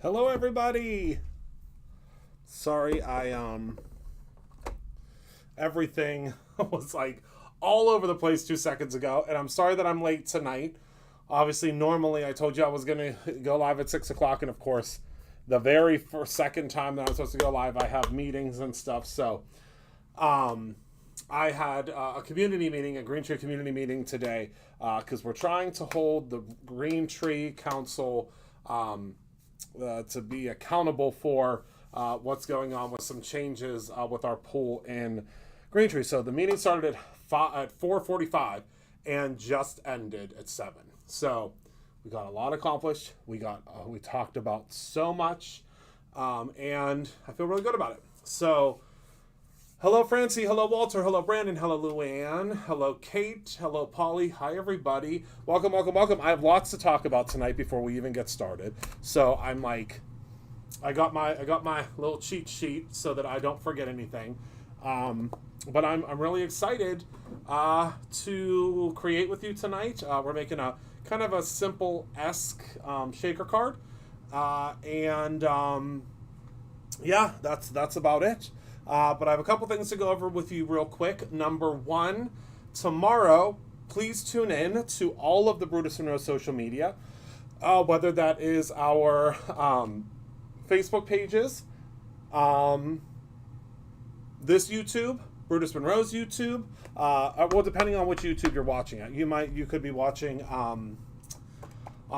Hello, everybody. Sorry, everything was like all over the place 2 seconds ago, and I'm sorry that I'm late tonight. Obviously, normally I told you I was gonna go live at 6 o'clock, and of course, the very first second time that I'm supposed to go live, I have meetings and stuff. So, I had a community meeting, a Green Tree community meeting today, because we're trying to hold the Green Tree Council to be accountable for what's going on with some changes with our pool in Green Tree. So the meeting started at 4:45 and just ended at 7. So we got a lot accomplished. We talked about so much, and I feel really good about it. So hello, Francie. Hello, Walter. Hello, Brandon. Hello, Luann. Hello, Kate. Hello, Polly. Hi, everybody. Welcome, welcome, welcome. I have lots to talk about tonight before we even get started. So I'm like, I got my little cheat sheet so that I don't forget anything. But I'm really excited to create with you tonight. We're making a kind of a simple-esque shaker card, and yeah, that's about it. But I have a couple things to go over with you real quick. Number one, tomorrow, please tune in to all of the Brutus Monroe social media, whether that is our Facebook pages, this YouTube, Brutus Monroe's YouTube, well, depending on which YouTube you're watching at. You could be watching on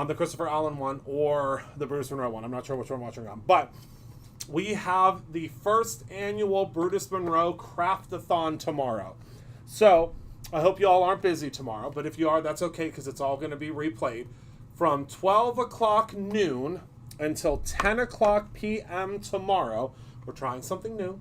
the Christopher Allen one or the Brutus Monroe one. I'm not sure which one I'm watching on, but we have the first annual Brutus Monroe Craftathon tomorrow. So I hope you all aren't busy tomorrow, but if you are, that's okay because it's all going to be replayed from 12 o'clock noon until 10 o'clock p.m. tomorrow. We're trying something new.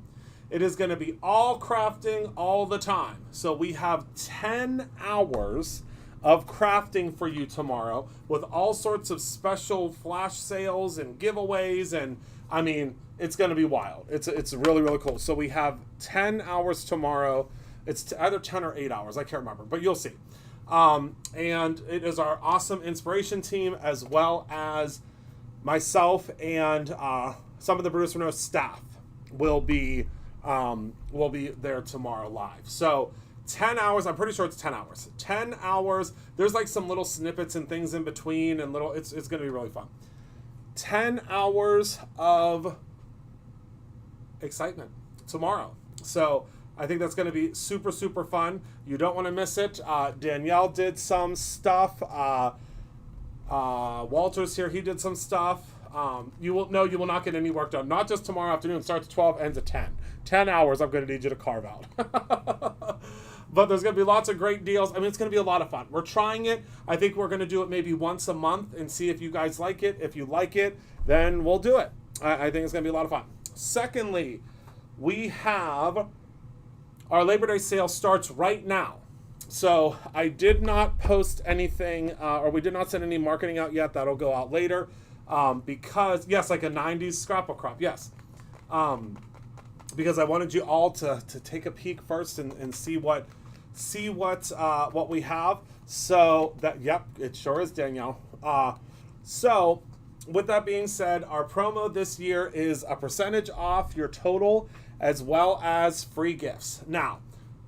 It is going to be all crafting all the time. So we have 10 hours of crafting for you tomorrow with all sorts of special flash sales and giveaways, and I mean, it's going to be wild. It's really, really cool. So we have 10 hours tomorrow. It's either 10 or 8 hours. I can't remember, but you'll see. And it is our awesome inspiration team as well as myself and some of the Brutus Monroe staff will be there tomorrow live. So 10 hours. I'm pretty sure it's 10 hours. 10 hours. There's like some little snippets and things in between and little. It's going to be really fun. 10 hours of excitement tomorrow. So I think that's going to be super, super fun. You don't want to miss it. Danielle did some stuff. Walter's here. He did some stuff. You will not get any work done. Not just tomorrow afternoon. Starts at 12, ends at 10. 10 hours I'm going to need you to carve out. But there's going to be lots of great deals. I mean, it's going to be a lot of fun. We're trying it. I think we're going to do it maybe once a month and see if you guys like it. If you like it, then we'll do it. I think it's going to be a lot of fun. Secondly, we have our Labor Day sale starts right now. So I did not post anything, or we did not send any marketing out yet. That'll go out later. Because, yes, like a 90s scrapbook crop, yes. Because I wanted you all to take a peek first and see what we have. So that, yep, it sure is, Danielle. So with that being said, our promo this year is a percentage off your total as well as free gifts. Now,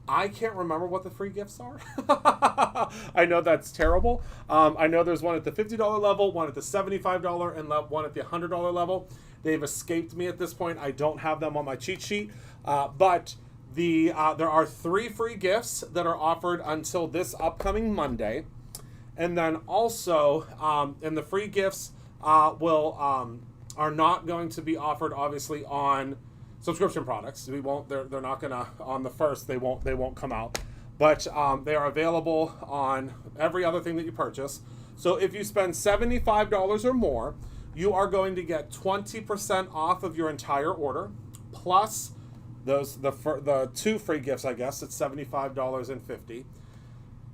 I can't remember what the free gifts are. I know that's terrible. I know there's one at the $50 level, one at the $75, and one at the $100 level. They've escaped me at this point. I don't have them on my cheat sheet. But there are 3 free gifts that are offered until this upcoming Monday. And then also, and the free gifts are not going to be offered, obviously, on subscription products. We won't. They're not gonna on the first. They won't come out, but they are available on every other thing that you purchase. So if you spend $75 or more, you are going to get 20% off of your entire order, plus the 2 free gifts. I guess it's $75.50.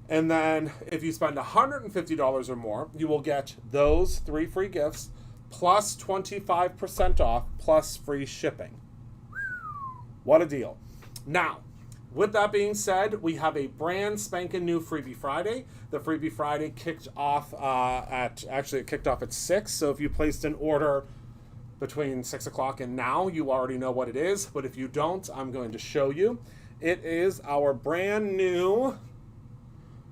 And then if you spend $150 or more, you will get those 3 free gifts plus 25% off plus free shipping. What a deal. Now, with that being said, we have a brand spanking new Freebie Friday. The Freebie Friday kicked off it kicked off at 6. So if you placed an order between 6 o'clock and now, you already know what it is. But if you don't, I'm going to show you. It is our brand new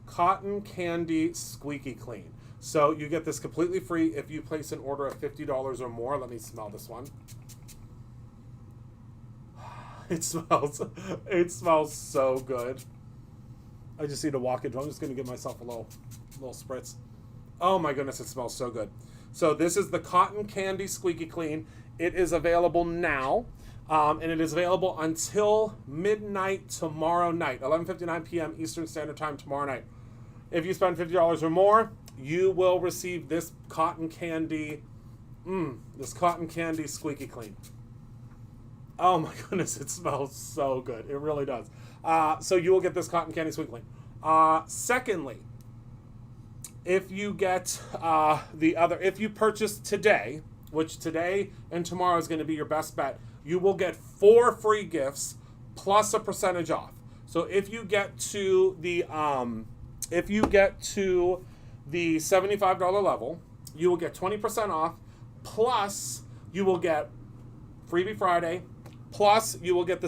Cotton Candy Squeaky Clean. So you get this completely free if you place an order of $50 or more. Let me smell this one. It smells so good. I just need to walk into. I'm just going to give myself a little spritz. Oh my goodness, it smells so good. So this is the Cotton Candy Squeaky Clean. It is available now, and it is available until midnight tomorrow night, 11:59 p.m. Eastern Standard Time tomorrow night. If you spend $50 or more, you will receive this cotton candy, Squeaky Clean. Oh my goodness, it smells so good. It really does. So you will get this Cotton Candy Squeaky Clean. Secondly, if you get if you purchase today, which today and tomorrow is going to be your best bet, you will get 4 free gifts plus a percentage off. So if you get to the $75 level, you will get 20% off, plus you will get Freebie Friday, plus you will get the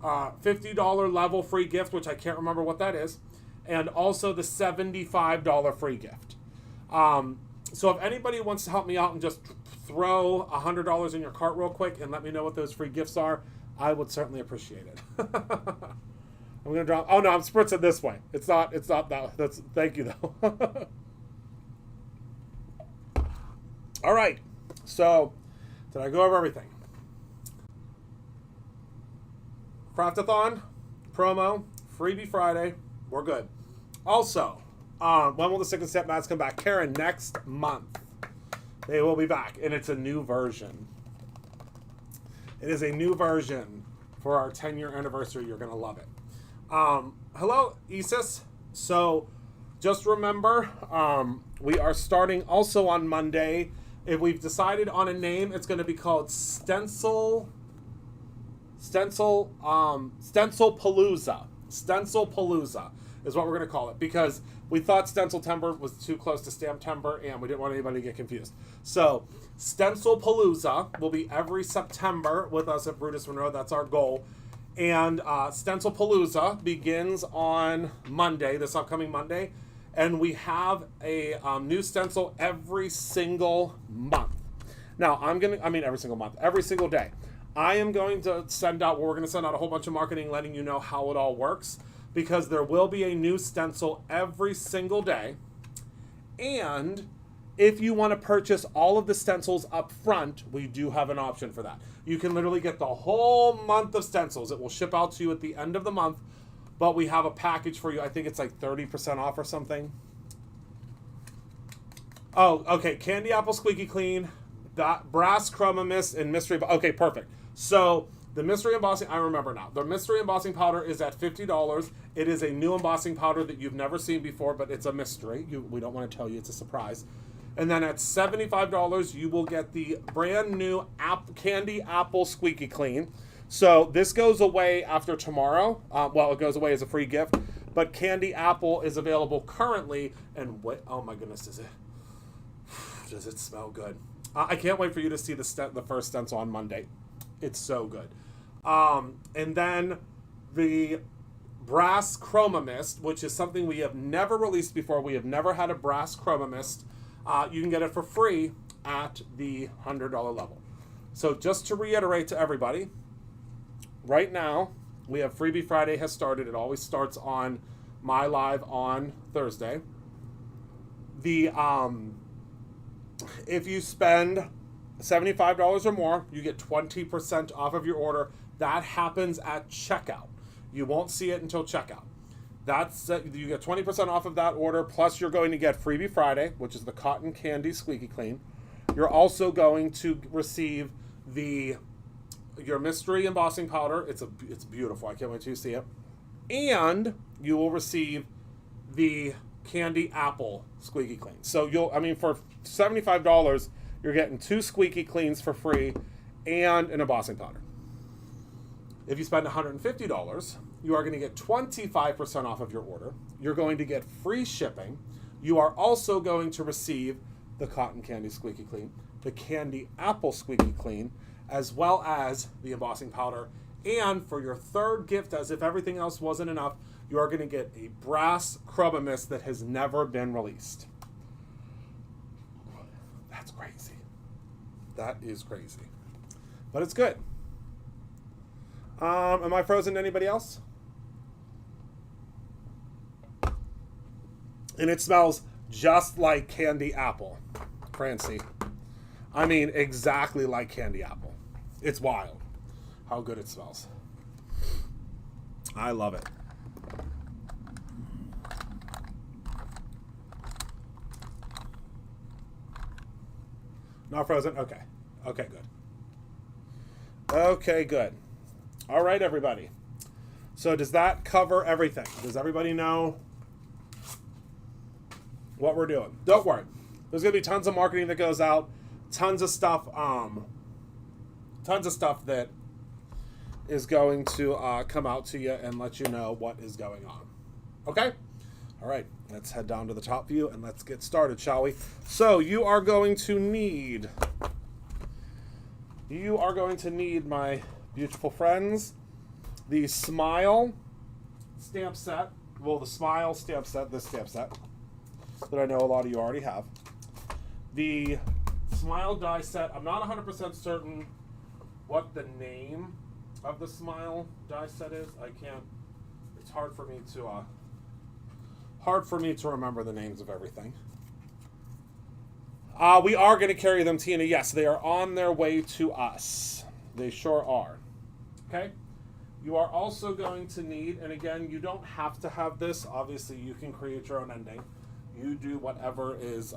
$50 level free gift, which I can't remember what that is, and also the $75 free gift. So if anybody wants to help me out and just throw $100 in your cart real quick and let me know what those free gifts are, I would certainly appreciate it. I'm gonna drop. Oh no, I'm spritzing this way. It's not that. That's thank you though. All right. So did I go over everything? Craftathon promo, Freebie Friday. We're good. Also, when will the Stick and Step mats come back? Karen, next month. They will be back, and it's a new version. It is a new version for our 10-year anniversary. You're going to love it. Hello, Isis. So just remember, we are starting also on Monday. If we've decided on a name, it's going to be called Stencil Palooza. Stencil Palooza is what we're going to call it, because we thought Stencil Timber was too close to Stamp Timber, and we didn't want anybody to get confused. So Stencil Palooza will be every September with us at Brutus Monroe. That's our goal. And Stencil Palooza begins on Monday, this upcoming Monday. And we have a new stencil every single month. Now, every single month, every single day. I am going to send out, we're going to send out a whole bunch of marketing letting you know how it all works, because there will be a new stencil every single day. And if you want to purchase all of the stencils up front, we do have an option for that. You can literally get the whole month of stencils. It will ship out to you at the end of the month, but we have a package for you. I think it's like 30% off or something. Oh, okay. Candy Apple Squeaky Clean, Brass Chroma Mist, and Mystery. Okay, perfect. So the mystery embossing, I remember now. The mystery embossing powder is at $50. It is a new embossing powder that you've never seen before, but it's a mystery. We don't want to tell you. It's a surprise. And then at $75, you will get the brand new Candy Apple Squeaky Clean. So this goes away after tomorrow. Well, it goes away as a free gift. But Candy Apple is available currently. And what? Oh my goodness, does it smell good? I can't wait for you to see the first stencil on Monday. It's so good. And then the Brass Chroma Mist, which is something we have never released before. We have never had a Brass Chroma Mist. You can get it for free at the $100 level. So just to reiterate to everybody, right now, we have Freebie Friday has started. It always starts on my live on Thursday. If you spend $75 or more, you get 20% off of your order. That happens at checkout. You won't see it until checkout. You get 20% off of that order, plus you're going to get Freebie Friday, which is the Cotton Candy Squeaky Clean. You're also going to receive your mystery embossing powder. It's beautiful. I can't wait till you see it. And you will receive the Candy Apple Squeaky Clean. So for $75, you're getting 2 Squeaky Cleans for free and an embossing powder. If you spend $150, you are going to get 25% off of your order. You're going to get free shipping. You are also going to receive the Cotton Candy Squeaky Clean, the Candy Apple Squeaky Clean, as well as the embossing powder. And for your third gift, as if everything else wasn't enough, you are going to get a brass Chroma Mist that has never been released. That's crazy. That is crazy. But it's good. Am I frozen to anybody else? And it smells just like candy apple, Francie. I mean, exactly like candy apple. It's wild how good it smells. I love it. Not frozen? Okay. Okay, good. Okay, good. All right, everybody. So does that cover everything? Does everybody know what we're doing? Don't worry. There's going to be tons of marketing that goes out, tons of stuff that is going to come out to you and let you know what is going on. Okay? All right, let's head down to the top view and let's get started, shall we? So you are going to need, my beautiful friends, the Smile stamp set. Well, the Smile stamp set, this stamp set, that I know a lot of you already have. The Smile die set. I'm not 100% certain what the name of the Smile die set is. I can't. It's hard for me to remember the names of everything. We are going to carry them, Tina. Yes, they are on their way to us. They sure are. Okay. You are also going to need, and again, you don't have to have this. Obviously, you can create your own ending. You do whatever is,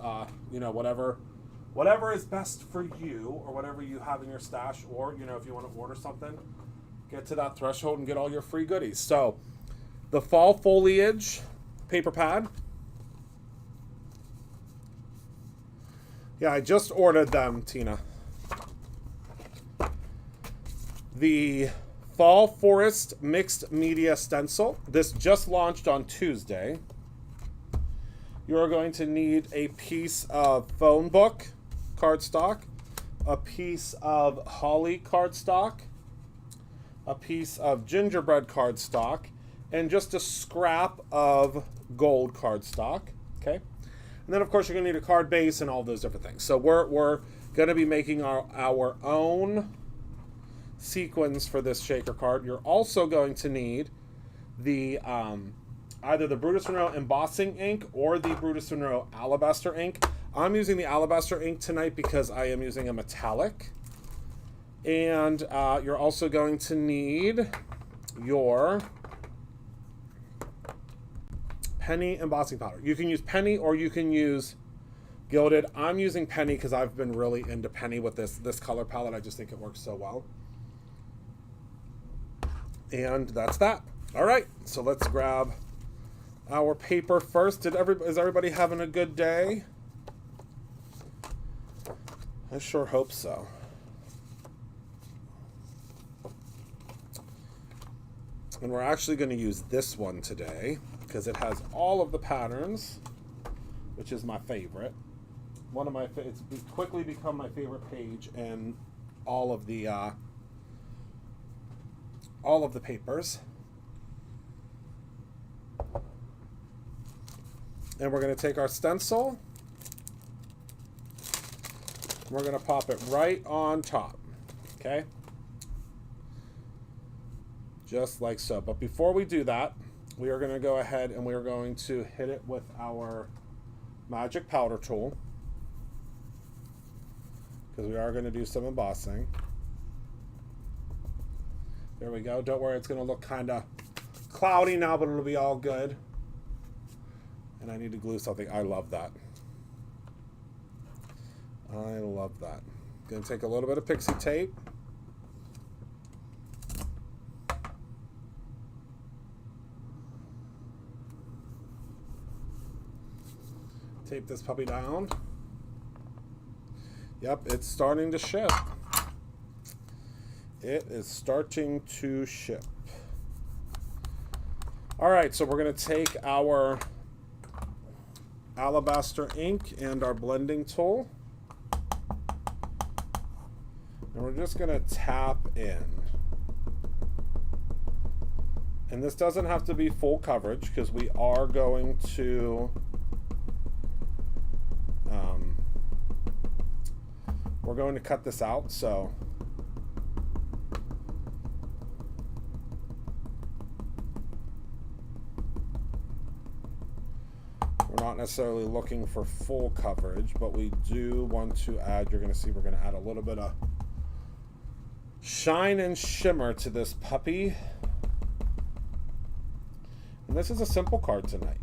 whatever is best for you, or whatever you have in your stash, or, if you want to order something, get to that threshold and get all your free goodies. So, the Fall Foliage paper pad. Yeah, I just ordered them, Tina. The Fall Forest Mixed Media Stencil. This just launched on Tuesday. You are going to need a piece of phone book cardstock, a piece of holly cardstock, a piece of gingerbread cardstock, and just a scrap of gold cardstock. Okay, and then of course you're going to need a card base and all those different things. So we're going to be making our own sequins for this shaker card. You're also going to need the either the Brutus Monroe embossing ink or the Brutus Monroe alabaster ink. I'm using the alabaster ink tonight because I am using a metallic. And you're also going to need your penny embossing powder. You can use penny or you can use gilded. I'm using penny because I've been really into penny with this color palette. I just think it works so well. And that's that. All right, so let's grab our paper first. Is everybody having a good day? I sure hope so. And we're actually going to use this one today because it has all of the patterns, which is my favorite. It's quickly become my favorite page in all of the papers. And we're going to take our stencil. We're going to pop it right on top. Okay? Just like so. But before we do that, we are going to go ahead and we are going to hit it with our magic powder tool, because we are going to do some embossing. There we go. Don't worry, it's going to look kind of cloudy now, but it'll be all good. And I need to glue something. I love that. I love that. Going to take a little bit of pixie tape. Tape this puppy down. Yep, it's starting to ship. It is starting to ship. All right, so we're going to take our Alabaster ink and our blending tool. And we're just going to tap in. And this doesn't have to be full coverage because we are going to we're going to cut this out, so we're not necessarily looking for full coverage, but we do want to add, you're going to see we're going to add a little bit of shine and shimmer to this puppy. And this is a simple card tonight.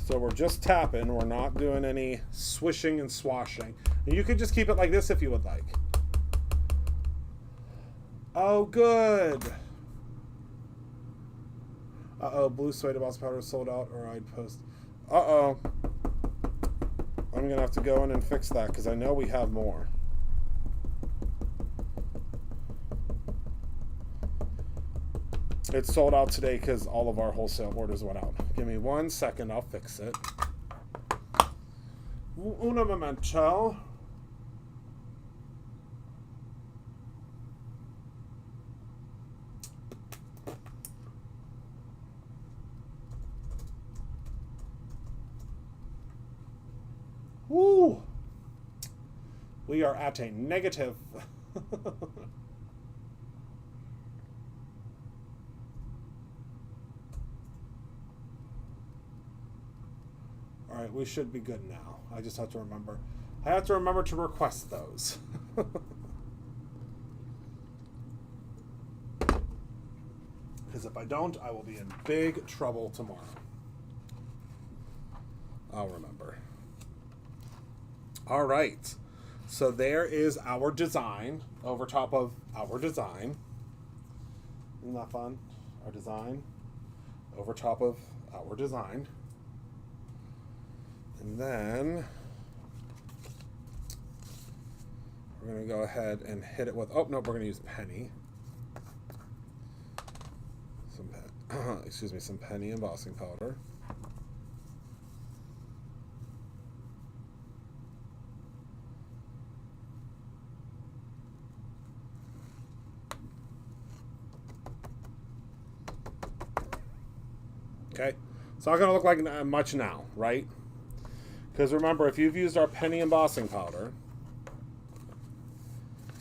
So we're just tapping, we're not doing any swishing and swashing. And you could just keep it like this if you would like. Oh, good. Uh-oh, blue suede embossing powder is sold out, or I'd post. Uh-oh. I'm going to have to go in and fix that because I know we have more. It's sold out today because all of our wholesale orders went out. Give me 1 second, I'll fix it. Un momento. Woo! We are at a negative. All right, we should be good now. I just have to remember. I have to remember to request those. Because if I don't, I will be in big trouble tomorrow. I'll remember. All right. So there is our design over top of our design. Isn't that fun? Our design over top of our design. And then we're going to go ahead and hit it with, oh, no, we're going to use penny. Some penny embossing powder. Okay, it's not going to look like much now, right? Because remember, if you've used our penny embossing powder,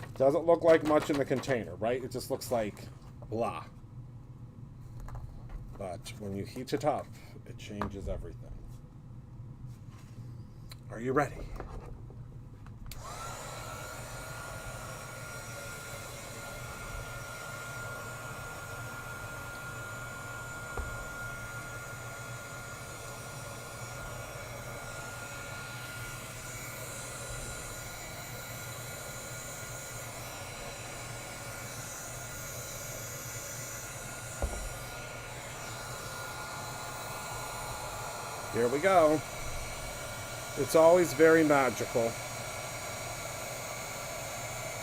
it doesn't look like much in the container, right? It just looks like blah. But when you heat it up, it changes everything. Are you ready? Here we go. It's always very magical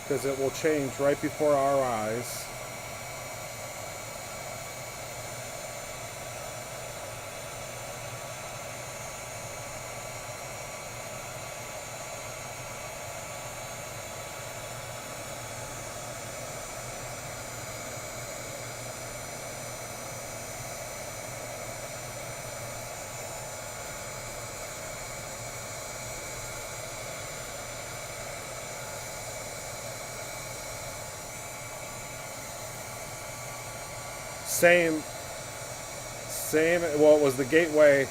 because it will change right before our eyes. Same, well, it was the gateway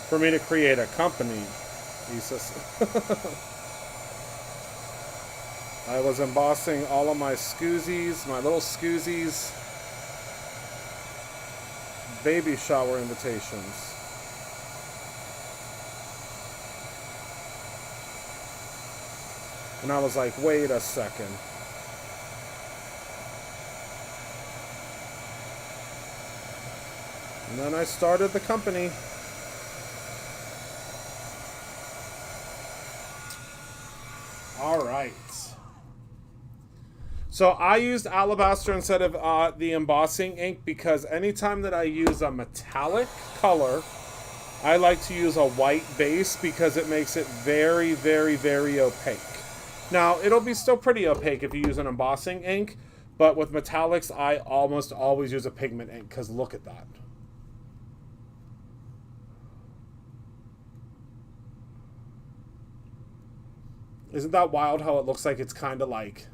for me to create a company, Isis. I was embossing all of my Scoozies, my little Scoozies baby shower invitations. And I was like, wait a second. And then I started the company. All right. So I used Alabaster instead of the embossing ink because anytime that I use a metallic color, I like to use a white base because it makes it very, very, very opaque. Now, it'll be still pretty opaque if you use an embossing ink, but with metallics, I almost always use a pigment ink because look at that. Isn't that wild how it looks like it's kind of like...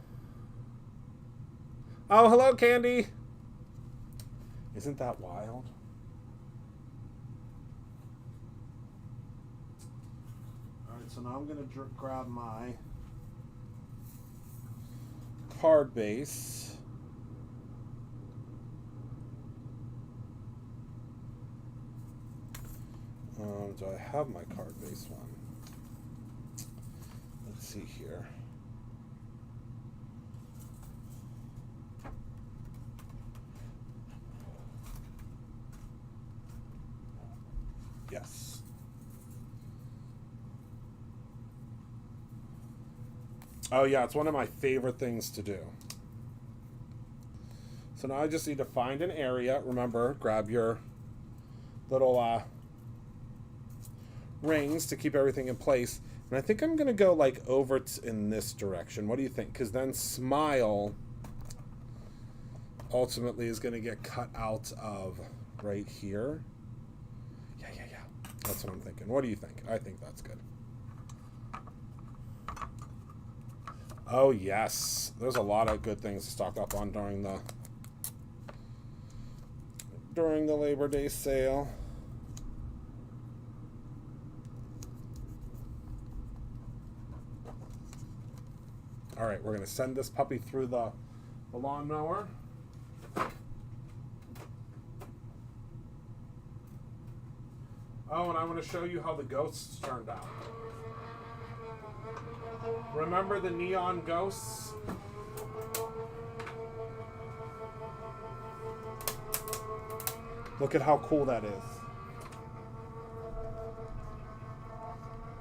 Oh, hello, Candy. Isn't that wild? All right, so now I'm going to grab my card base. Do I have my card base one? Let's see here. Yes. Oh yeah, it's one of my favorite things to do. So now I just need to find an area. Remember, grab your little rings to keep everything in place. And I think I'm going to go like over in this direction. What do you think? Because then Smile ultimately is going to get cut out of right here. Yeah. That's what I'm thinking. What do you think? I think that's good. Oh, yes. There's a lot of good things to stock up on during the Labor Day sale. All right, we're going to send this puppy through the lawnmower. Oh, and I want to show you how the ghosts turned out. Remember the neon ghosts? Look at how cool that is.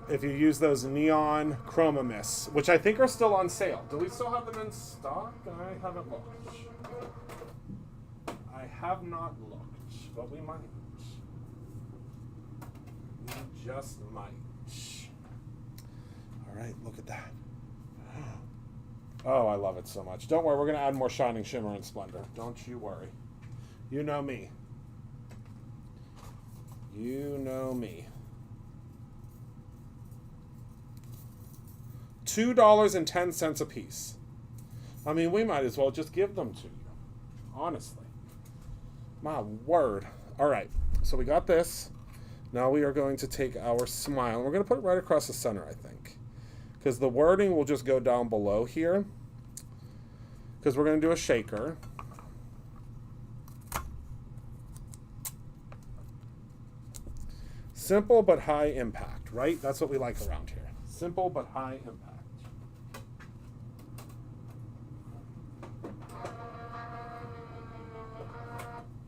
If you use those neon chroma mists, which I think are still on sale. Do we still have them in stock? I haven't looked. I have not looked, but we might. We just might. All right, look at that. Oh, I love it so much. Don't worry, we're going to add more Shining Shimmer and Splendor. Don't you worry. You know me. You know me. $2.10 a piece. I mean, we might as well just give them to you. Honestly. My word. All right, so we got this. Now we are going to take our Smile, and we're going to put it right across the center, I think. Because the wording will just go down below here. Because we're going to do a shaker. Simple but high impact, right? That's what we like around here. Simple but high impact.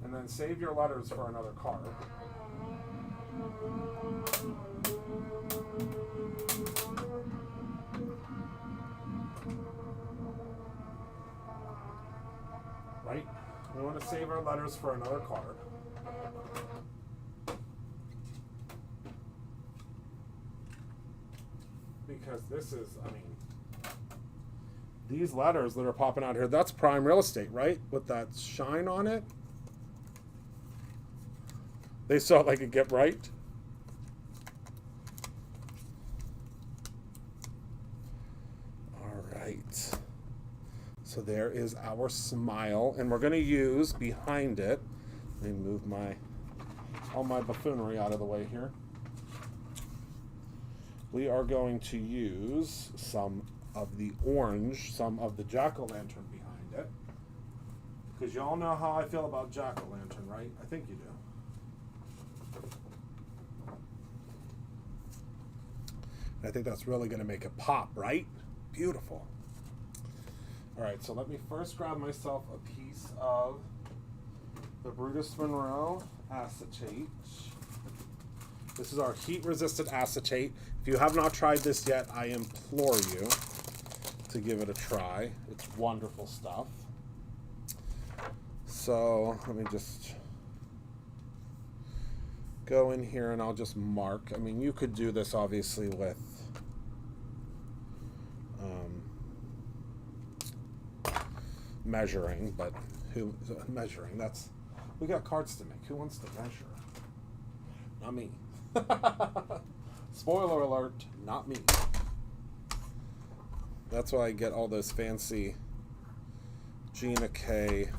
And then save your letters for another card. Right? We want to save our letters for another card. Because this is, I mean, these letters that are popping out here, that's prime real estate, right? With that shine on it. They saw it like a get right. All right. So there is our Smile, and we're going to use behind it. Let me move all my buffoonery out of the way here. We are going to use some of the orange, some of the jack-o'-lantern behind it. Because you all know how I feel about jack-o'-lantern, right? I think you do. I think that's really going to make it pop, right? Beautiful. All right, so let me first grab myself a piece of the Brutus Monroe acetate. This is our heat-resistant acetate. If you have not tried this yet, I implore you to give it a try. It's wonderful stuff. So let me just go in here and I'll just mark. I mean, you could do this obviously with measuring, but measuring, that's, we got cards to make. Who wants to measure? Not me. Spoiler alert, not me. That's why I get all those fancy Gina K,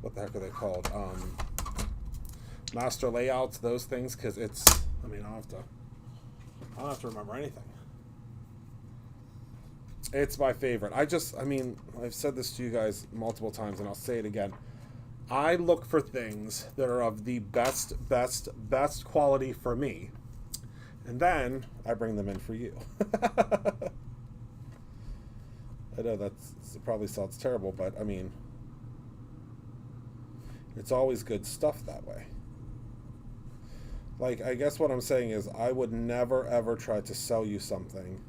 what the heck are they called? Master layouts, those things, because it's, I mean, I don't have to remember anything. It's my favorite. I mean, I've said this to you guys multiple times, and I'll say it again. I look for things that are of the best quality for me, and then I bring them in for you. I know it probably sounds terrible, but I mean, it's always good stuff that way. Like, I guess what I'm saying is I would never ever try to sell you something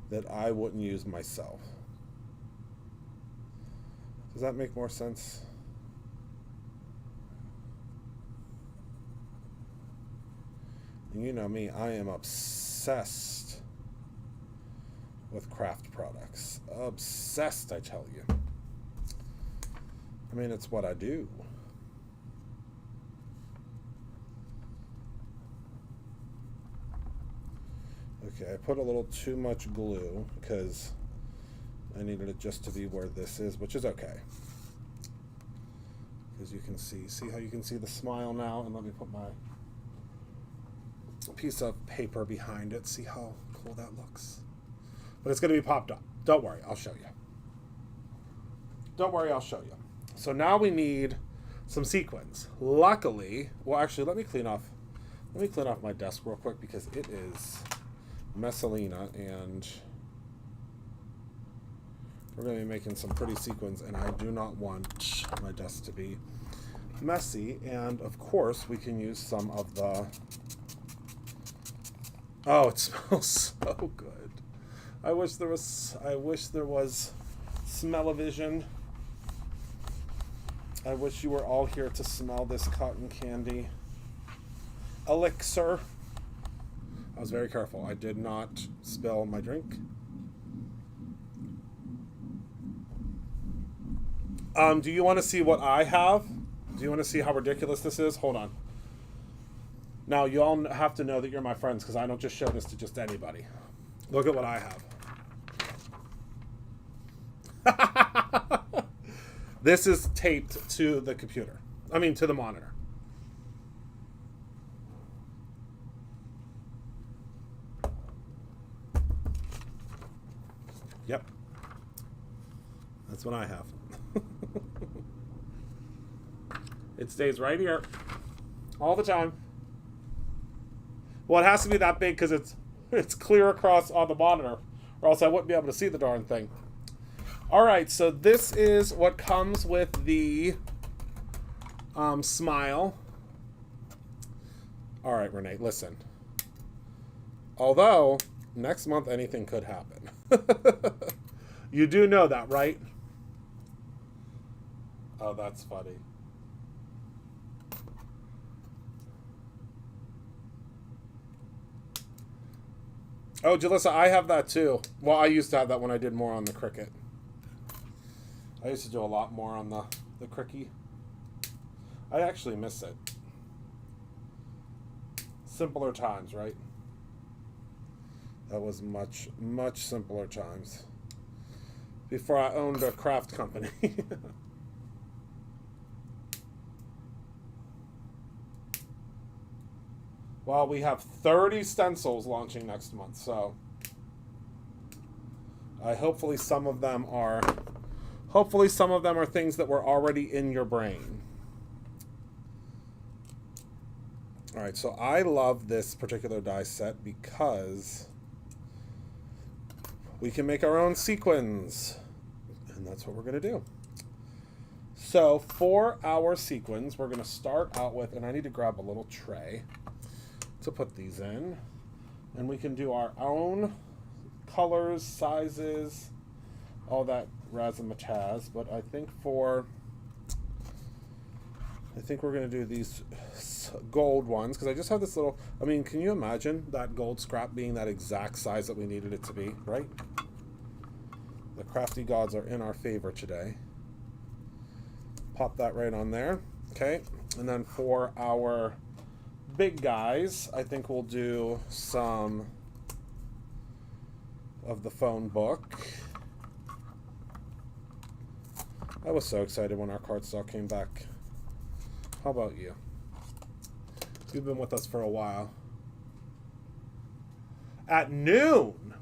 that I wouldn't use myself. Does that make more sense? And you know me, I am obsessed with craft products. Obsessed, I tell you. I mean, it's what I do. Okay, I put a little too much glue because I needed it just to be where this is, which is okay. As you can see how you can see the smile now? And let me put my piece of paper behind it. See how cool that looks? But it's going to be popped up. Don't worry, I'll show you. Don't worry, I'll show you. So now we need some sequins. Luckily, well, actually, let me clean off my desk real quick because it is Messalina, and we're going to be making some pretty sequins, and I do not want my desk to be messy. And of course, we can use some of the. Oh, it smells so good. I wish there was smell-o-vision. I wish you were all here to smell this cotton candy elixir. I was very careful. I did not spill my drink. Do you want to see what I have? Do you want to see how ridiculous this is? Hold on. Now, you all have to know that you're my friends because I don't just show this to just anybody. Look at what I have. This is taped to the computer. I mean, to the monitor. Yep. That's what I have. It stays right here all the time. Well, it has to be that big because it's clear across on the monitor, or else I wouldn't be able to see the darn thing. All right, so this is what comes with the smile. All right, Renee, listen. Although next month anything could happen. You do know that, right? Oh, that's funny. Oh, Jalissa, I have that too. Well, I used to have that when I did more on the Cricut. I used to do a lot more on the Cricut. I actually miss it. Simpler times, right? That was much, much simpler times. Before I owned a craft company. Well, we have 30 stencils launching next month, so hopefully some of them are things that were already in your brain. All right, so I love this particular die set because we can make our own sequins, and that's what we're going to do. So for our sequins, we're going to start out with, and I need to grab a little tray to put these in, and we can do our own colors, sizes, all that razzmatazz. But I think we're going to do these gold ones because I just have this little, I mean, can you imagine that gold scrap being that exact size that we needed it to be, right? The crafty gods are in our favor today. Pop that right on there. Okay. And then for our big guys, I think we'll do some of the phone book. I was so excited when our cardstock came back. How about you? You've been with us for a while. At noon.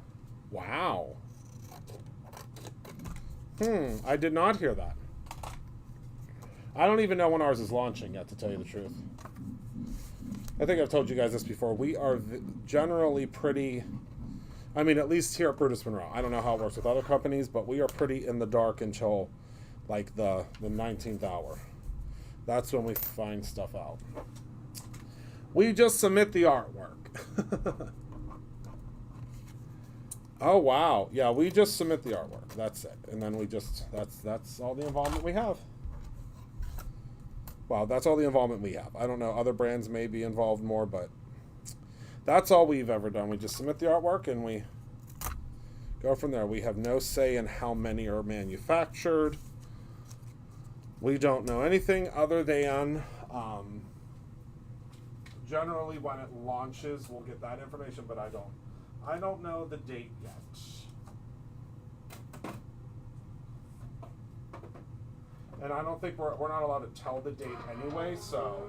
Wow. I did not hear that. I don't even know when ours is launching yet, to tell you the truth. I think I've told you guys this before. We are generally pretty, I mean, at least here at Brutus Monroe. I don't know how it works with other companies, but we are pretty in the dark until like the 19th hour. That's when we find stuff out. We just submit the artwork. Oh, wow. Yeah, we just submit the artwork. That's it. And then we just, that's all the involvement we have. Wow, that's all the involvement we have. I don't know, other brands may be involved more, but that's all we've ever done. We just submit the artwork and we go from there. We have no say in how many are manufactured. We don't know anything other than generally when it launches, we'll get that information, but I don't know the date yet. And I don't think we're not allowed to tell the date anyway, so.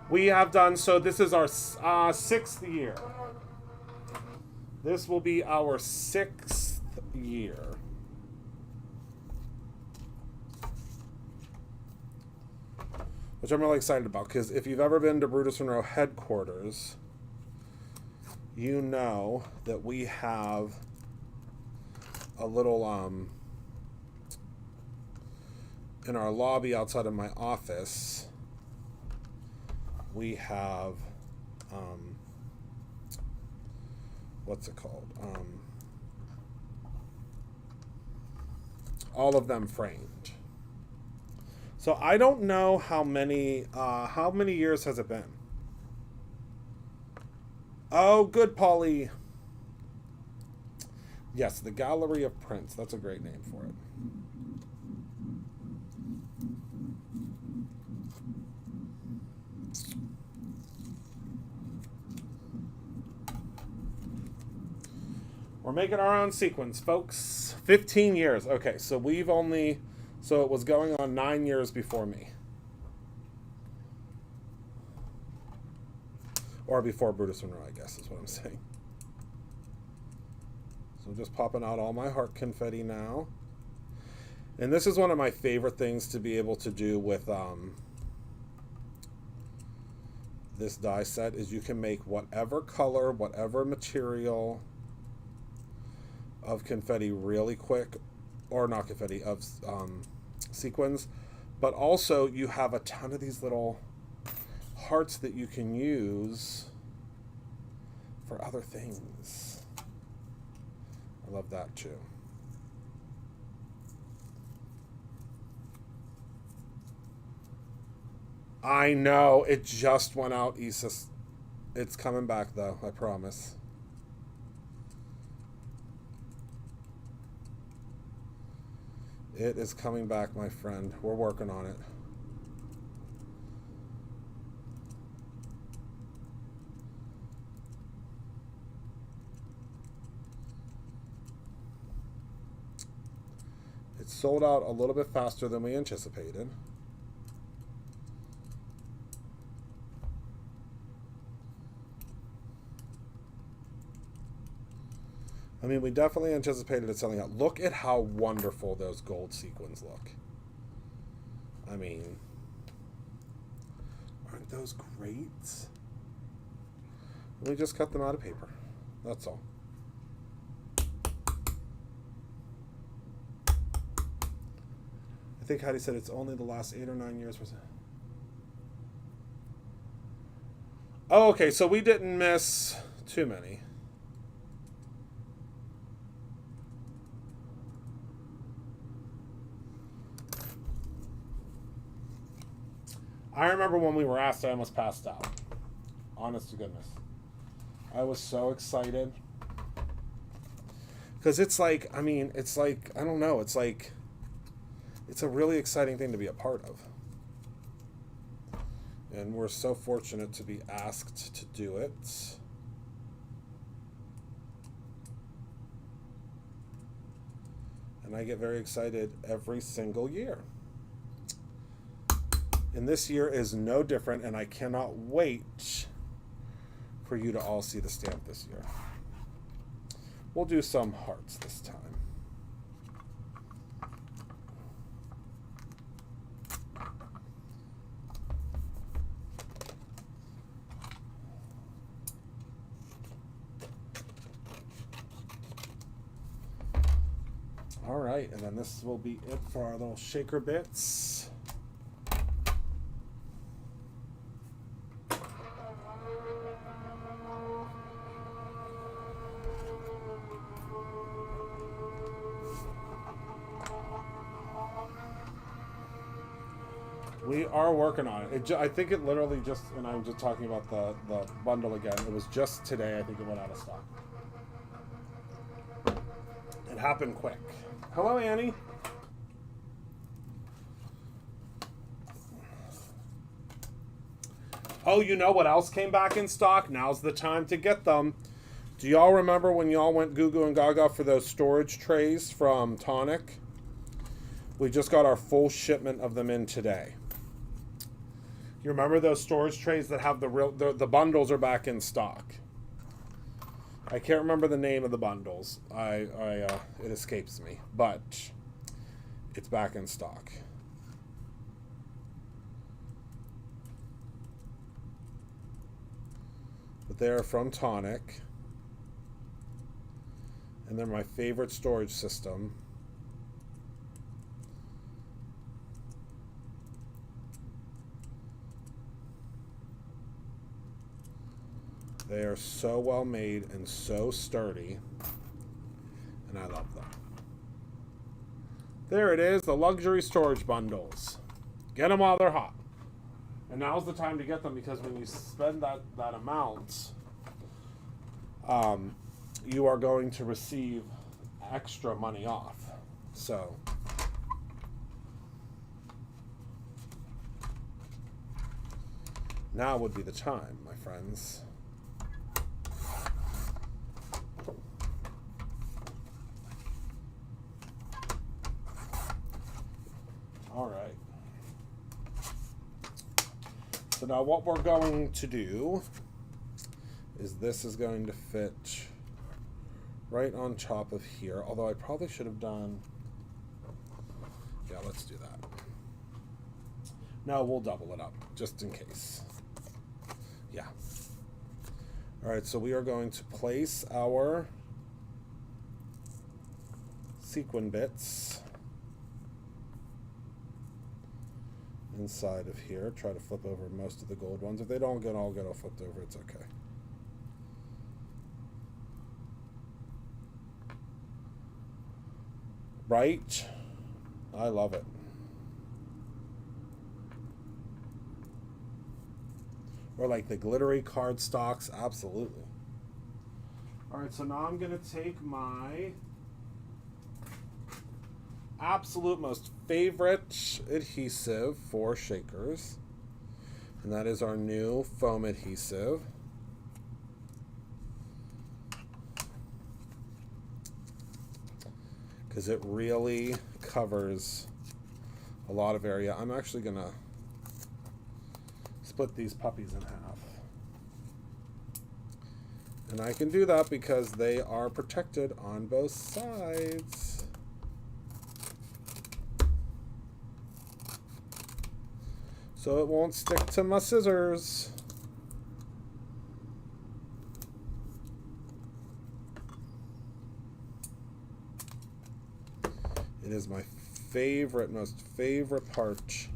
We have done, so this is our 6th year. This will be our 6th year. Which I'm really excited about, because if you've ever been to Brutus Monroe headquarters, you know that we have a little, in our lobby outside of my office, we have, what's it called? All of them framed. So I don't know how many years has it been? Oh, good, Polly. Yes, the Gallery of Prints. That's a great name for it. We're making our own sequins, folks. 15 years. Okay, so we've only... So it was going on 9 years before me. Or before Brutus Monroe, I guess is what I'm saying. So just popping out all my heart confetti now. And this is one of my favorite things to be able to do with this die set, is you can make whatever color, whatever material of confetti really quick. Or not confetti, of sequins, but also you have a ton of these little hearts that you can use for other things. I love that too. I know, it just went out, Isis. It's coming back though, I promise. It is coming back, my friend. We're working on it. It sold out a little bit faster than we anticipated. I mean, we definitely anticipated it selling out. Look at how wonderful those gold sequins look. I mean, aren't those great? We just cut them out of paper. That's all. I think Heidi said it's only the last 8 or 9 years. Oh, okay, so we didn't miss too many. I remember when we were asked, I almost passed out. Honest to goodness. I was so excited. Because it's like, I mean, it's like, I don't know, it's like, it's a really exciting thing to be a part of. And we're so fortunate to be asked to do it. And I get very excited every single year. And this year is no different, and I cannot wait for you to all see the stamp this year. We'll do some hearts this time. All right, and then this will be it for our little shaker bits. We are working on it. I think it literally just, and I'm just talking about the bundle again, it was just today, I think it went out of stock. It happened quick. Hello, Annie. Oh, you know what else came back in stock? Now's the time to get them. Do y'all remember when y'all went goo goo and gaga for those storage trays from Tonic? We just got our full shipment of them in today. You remember those storage trays that have the bundles are back in stock. I can't remember the name of the bundles. It escapes me, but it's back in stock. But they're from Tonic, and they're my favorite storage system. They are so well made and so sturdy, and I love them. There it is, the luxury storage bundles. Get them while they're hot. And now's the time to get them, because when you spend that amount, you are going to receive extra money off. So now would be the time, my friends. All right. So now what we're going to do is this is going to fit right on top of here. Although I probably should have done... Yeah, let's do that. No, we'll double it up just in case. Yeah. All right, so we are going to place our sequin bits inside of here. Try to flip over most of the gold ones. If they don't get all flipped over, it's okay. Right? I love it. Or like the glittery card stocks, absolutely. All right, so now I'm gonna take my absolute most favorite adhesive for shakers, and that is our new foam adhesive. Because it really covers a lot of area. I'm actually gonna split these puppies in half. And I can do that because they are protected on both sides. So it won't stick to my scissors. It is my most favorite part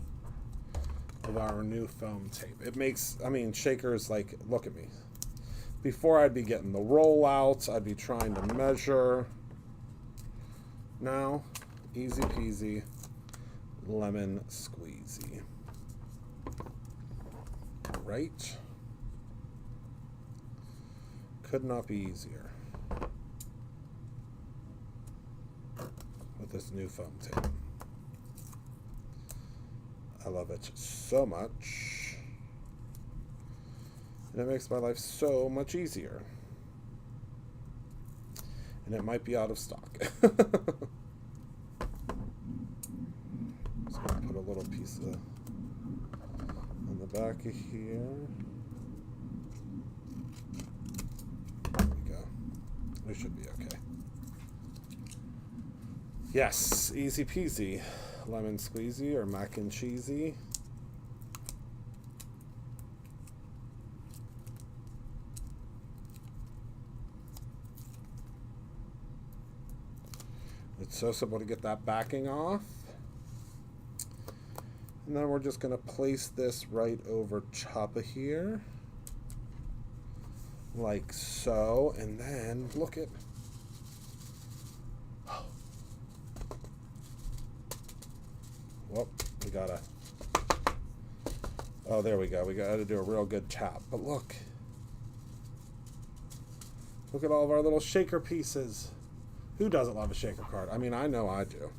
of our new foam tape. It makes, I mean, shakers, like, look at me. Before I'd be getting the rollouts, I'd be trying to measure. Now, easy peasy, lemon squeezy. Right? Could not be easier with this new foam tape. I love it so much. And it makes my life so much easier. And it might be out of stock. Just gonna put a little piece of on the back of here. There we go. We should be okay. Yes, easy peasy. Lemon squeezy or mac and cheesy. It's so simple to get that backing off. And then we're just going to place this right over top of here. Like so. And then look at... Whoop, we gotta... Oh, there we go. We gotta do a real good tap. But look. Look at all of our little shaker pieces. Who doesn't love a shaker card? I mean, I know I do.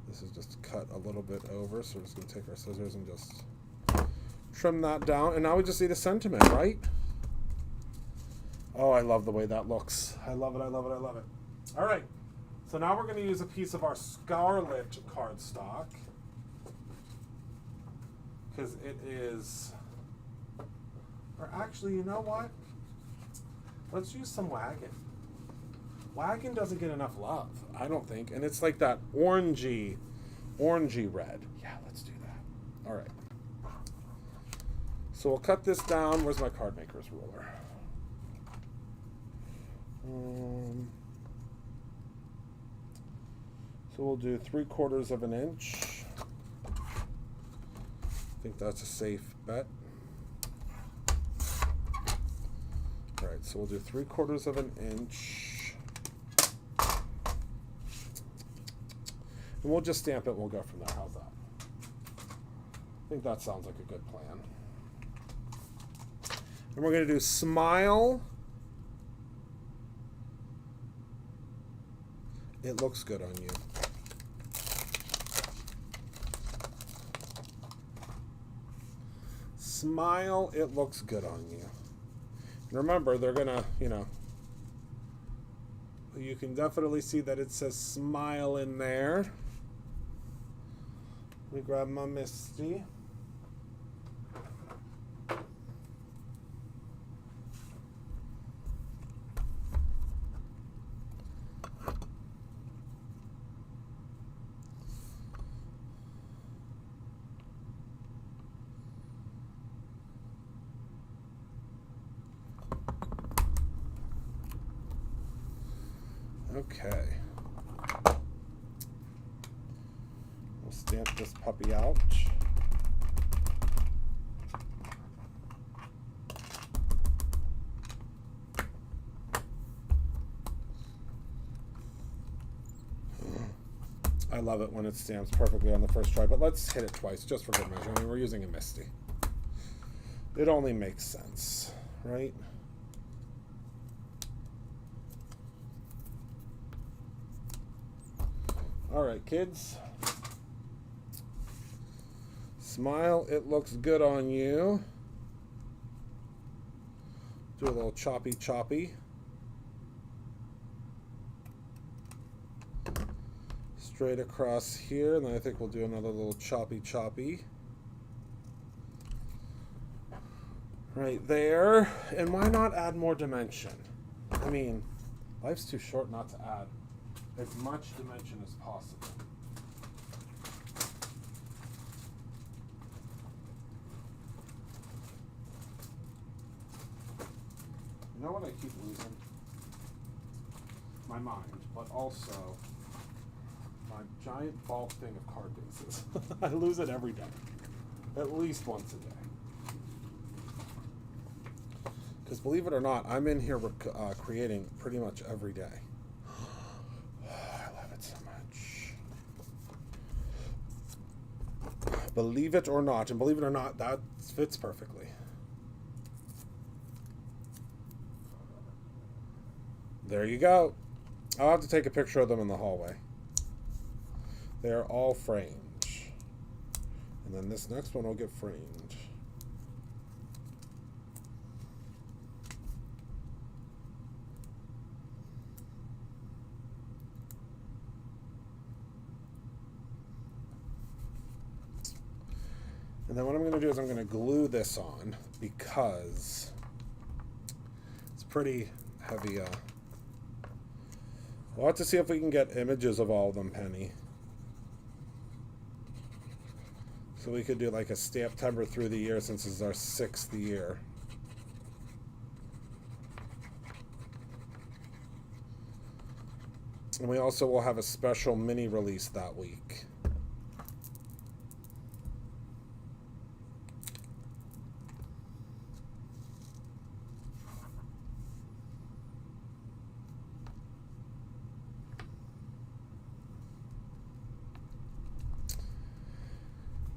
This is just cut a little bit over, so we're just going to take our scissors and just trim that down. And now we just need a sentiment, right? Oh, I love the way that looks. I love it, I love it, I love it. All right, so now we're going to use a piece of our Scarlet cardstock, because it is... Or actually, you know what? Let's use some Wagon. Wagon doesn't get enough love, I don't think. And it's like that orangey red. Yeah, let's do that. All right. So we'll cut this down. Where's my card maker's ruler? So we'll do 3/4 of an inch. I think that's a safe bet. All right, so we'll do 3/4 of an inch. And we'll just stamp it and we'll go from there. How's that? I think that sounds like a good plan. And we're going to do Smile. It looks good on you. Smile, it looks good on you. And remember, they're going to, you know, you can definitely see that it says Smile in there. Let me grab my Misty. Okay. We'll stamp this puppy out. I love it when it stamps perfectly on the first try, but let's hit it twice just for good measure. I mean, we're using a Misty. It only makes sense, right? All right, kids. Smile, it looks good on you. Do a little choppy. Straight across here, and then I think we'll do another little choppy. Right there. And why not add more dimension? I mean, life's too short not to add as much dimension as possible. You know what I keep losing? My mind, but also giant bulk thing of card bases. I lose it every day. At least once a day. Because believe it or not, I'm in here creating pretty much every day. I love it so much. Believe it or not, and believe it or not, that fits perfectly. There you go. I'll have to take a picture of them in the hallway. They're all framed. And then this next one will get framed. And then what I'm going to do is I'm going to glue this on because it's pretty heavy. We'll have to see if we can get images of all of them, Penny. So we could do like a Stamptember through the year since this is our 6th year. And we also will have a special mini release that week.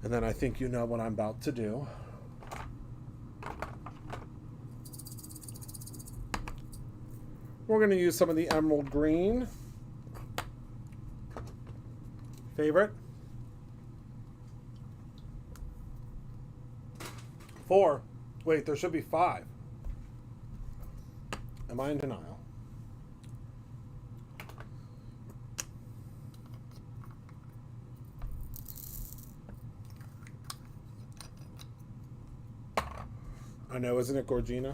And then I think you know what I'm about to do. We're going to use some of the emerald green. Favorite? 4. Wait, there should be 5. Am I in denial? I know, isn't it Gorgina?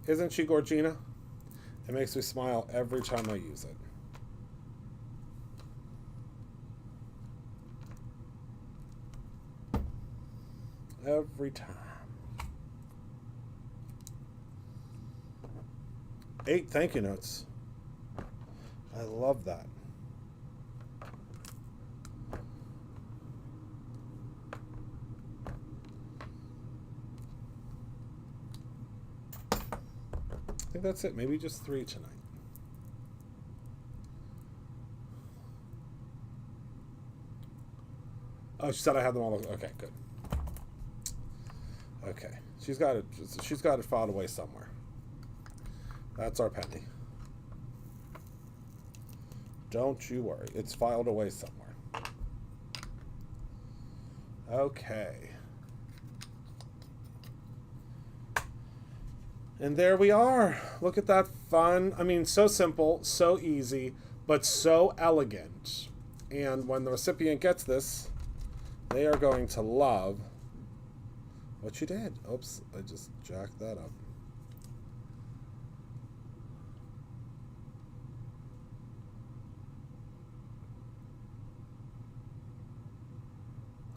Isn't she Gorgina? It makes me smile every time I use it. Every time. 8 thank you notes. I love that. I think that's it. Maybe just 3 tonight. Oh, she said I had them all. Okay, good. Okay, she's got it. She's got it filed away somewhere. That's our Penny. Don't you worry. It's filed away somewhere. Okay. And there we are. Look at that fun. I mean, so simple, so easy, but so elegant. And when the recipient gets this, they are going to love what you did. Oops, I just jacked that up.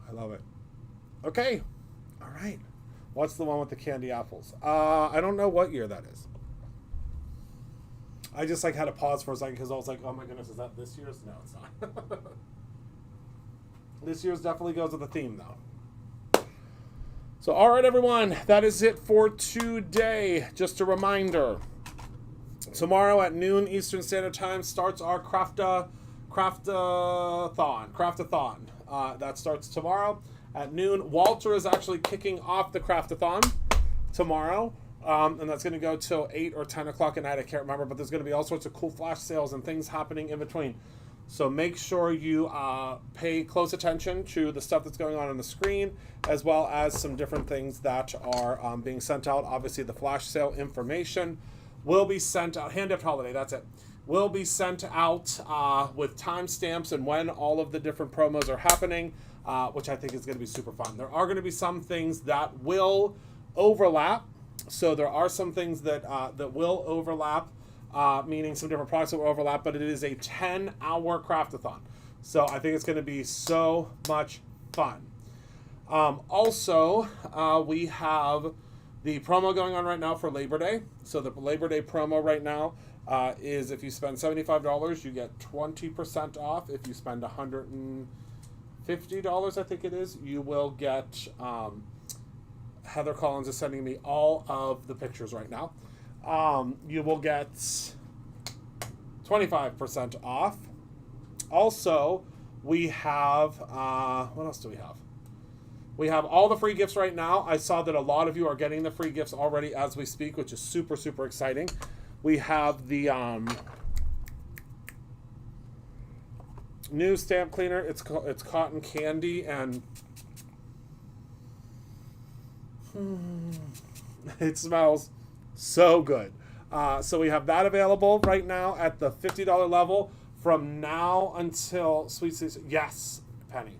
I love it. Okay. All right. What's the one with the candy apples? I don't know what year that is. I just like had to pause for a second because I was like, oh my goodness, is that this year's? No, it's not. This year's definitely goes with the theme though. So, all right, everyone, that is it for today. Just a reminder, tomorrow at noon Eastern Standard Time starts our Craftathon. That starts tomorrow at noon. Walter is actually kicking off the Craftathon tomorrow, and that's going to go till 8 or 10 o'clock at night. I can't remember, but there's going to be all sorts of cool flash sales and things happening in between. So make sure you pay close attention to the stuff that's going on the screen, as well as some different things that are being sent out. Obviously, the flash sale information will be sent out. Hand-Dipped Holiday, that's it. Will be sent out with timestamps and when all of the different promos are happening, which I think is going to be super fun. There are going to be some things that will overlap. So there are some things that that will overlap. Meaning some different products that will overlap, but it is a 10-hour Craftathon. So I think it's going to be so much fun. Also, we have the promo going on right now for Labor Day. So the Labor Day promo right now is if you spend $75, you get 20% off. If you spend $150, I think it is, you will get, Heather Collins is sending me all of the pictures right now. You will get 25% off. Also, we have, what else do we have? We have all the free gifts right now. I saw that a lot of you are getting the free gifts already as we speak, which is super, super exciting. We have the new stamp cleaner. It's cotton candy, and it smells so good. So we have that available right now at the $50 level from now until Sweet Season. Yes, Penny.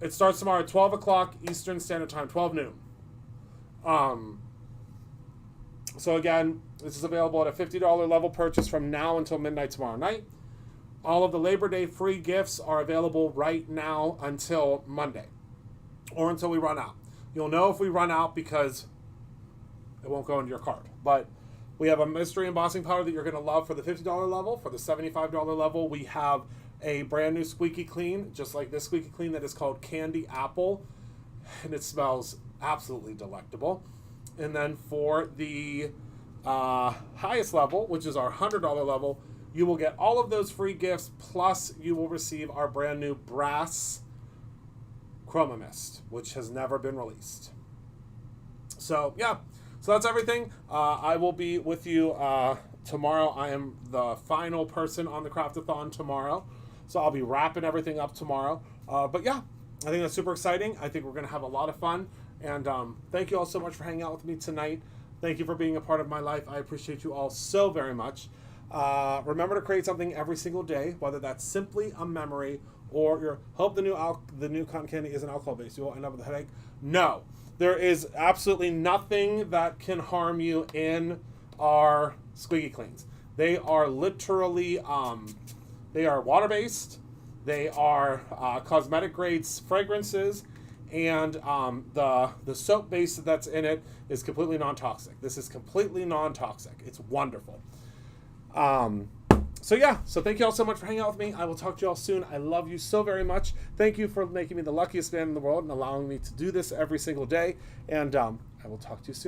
It starts tomorrow at 12 o'clock Eastern Standard Time, 12 noon. So again, this is available at a $50 level purchase from now until midnight tomorrow night. All of the Labor Day free gifts are available right now until Monday, or until we run out. You'll know if we run out because it won't go into your cart. But we have a mystery embossing powder that you're going to love for the $50 level. For the $75 level, we have a brand new squeaky clean, just like this squeaky clean, that is called Candy Apple, and it smells absolutely delectable. And then for the highest level, which is our $100 level, you will get all of those free gifts, plus you will receive our brand new brass Chroma Mist, which has never been released. So yeah, so that's everything. I will be with you tomorrow. I am the final person on the Craftathon tomorrow, so I'll be wrapping everything up tomorrow. But yeah, I think that's super exciting. I think we're going to have a lot of fun. And thank you all so much for hanging out with me tonight. Thank you for being a part of my life. I appreciate you all so very much. Remember to create something every single day, whether that's simply a memory or your hope the new cotton candy isn't alcohol based. You won't end up with a headache. No, there is absolutely nothing that can harm you in our squeaky cleans. They are literally they are water based. They are cosmetic grade fragrances. And the soap base that's in it is completely non-toxic. This is completely non-toxic. It's wonderful. So yeah, so thank you all so much for hanging out with me. I will talk to you all soon. I love you so very much. Thank you for making me the luckiest man in the world and allowing me to do this every single day. And I will talk to you soon.